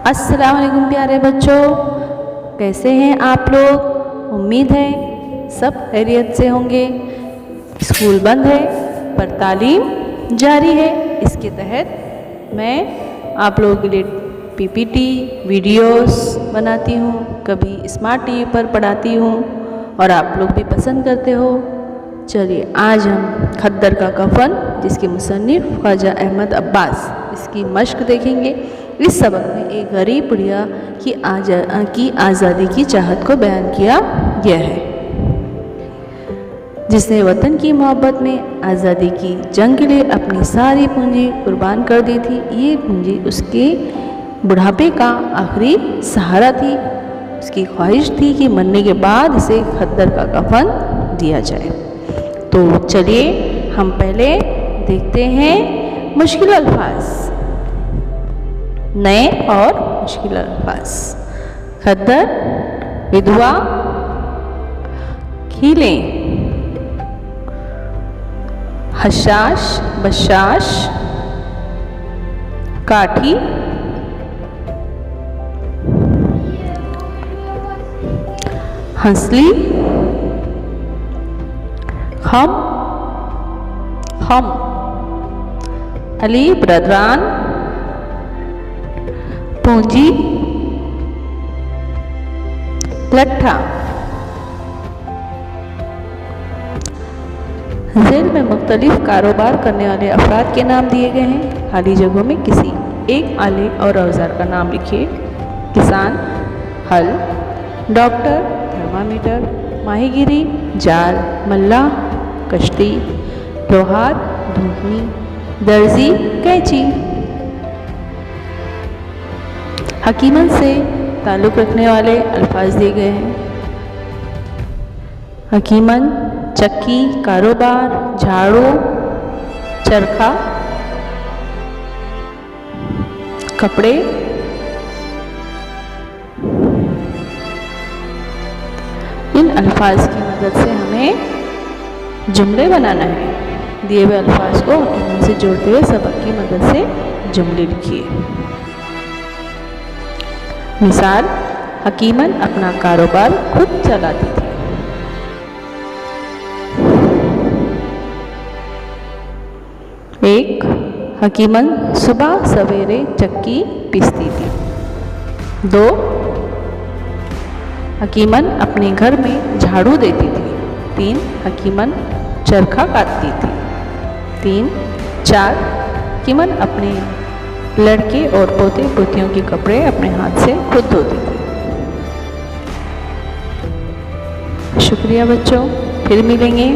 अस्सलाम वालेकुम प्यारे बच्चों, कैसे हैं आप लोग। उम्मीद है सब खैरियत से होंगे। स्कूल बंद है पर तालीम जारी है। इसके तहत मैं आप लोगों के लिए पीपीटी वीडियोस बनाती हूँ, कभी स्मार्ट टीवी पर पढ़ाती हूँ और आप लोग भी पसंद करते हो। चलिए आज हम खद्दर का कफन, जिसके मुसन्निफ ख्वाजा अहमद अब्बास, इसकी मश्क देखेंगे। इस सबक में एक गरीब बुढ़िया की आज़ादी की चाहत को बयान किया गया है, जिसने वतन की मोहब्बत में आज़ादी की जंग के लिए अपनी सारी पूंजी कुर्बान कर दी थी। ये पूंजी उसके बुढ़ापे का आखिरी सहारा थी। उसकी ख्वाहिश थी कि मरने के बाद इसे खद्दर का कफन दिया जाए। तो चलिए हम पहले देखते हैं मुश्किल अल्फाज, नए और मुश्किल अल्फाज। खद्दर, विधवा, खीलें, हशाश, बशाश, काठी, हंसली, खम, अली ब्रदरान, पूंजी, लट्ठा। जेल में मुख्तलिफ कारोबार करने वाले अफराद के नाम दिए गए हैं। खाली जगहों में किसी एक आले और औजार का नाम लिखिए। किसान, हल, डॉक्टर, थर्मामीटर, माहीगिरी, जाल, मल्लाह, कश्ती, लोहार, धूपनी, दर्जी, कैंची। हकीमन से ताल्लुक़ रखने वाले अल्फाज दिए गए हैं। हकीमन, चक्की, कारोबार, झाड़ू, चरखा, कपड़े। इन अल्फाज की मदद से हमें जुमले बनाना है। दिए हुए अल्फाज को हकीमन से जोड़ते हुए सबक की मदद से जुमले लिखिए। मिसाल, हकीमन अपना कारोबार खुद चलाती थी। एक, हकीमन सुबह सवेरे चक्की पीसती थी। 2, हकीमन अपने घर में झाड़ू देती थी। 3, हकीमन चरखा काटती थी। 3, 4, हकीमन अपने लड़के और पोते पोतियों के कपड़े अपने हाथ से खुद धोती थी। शुक्रिया बच्चों, फिर मिलेंगे।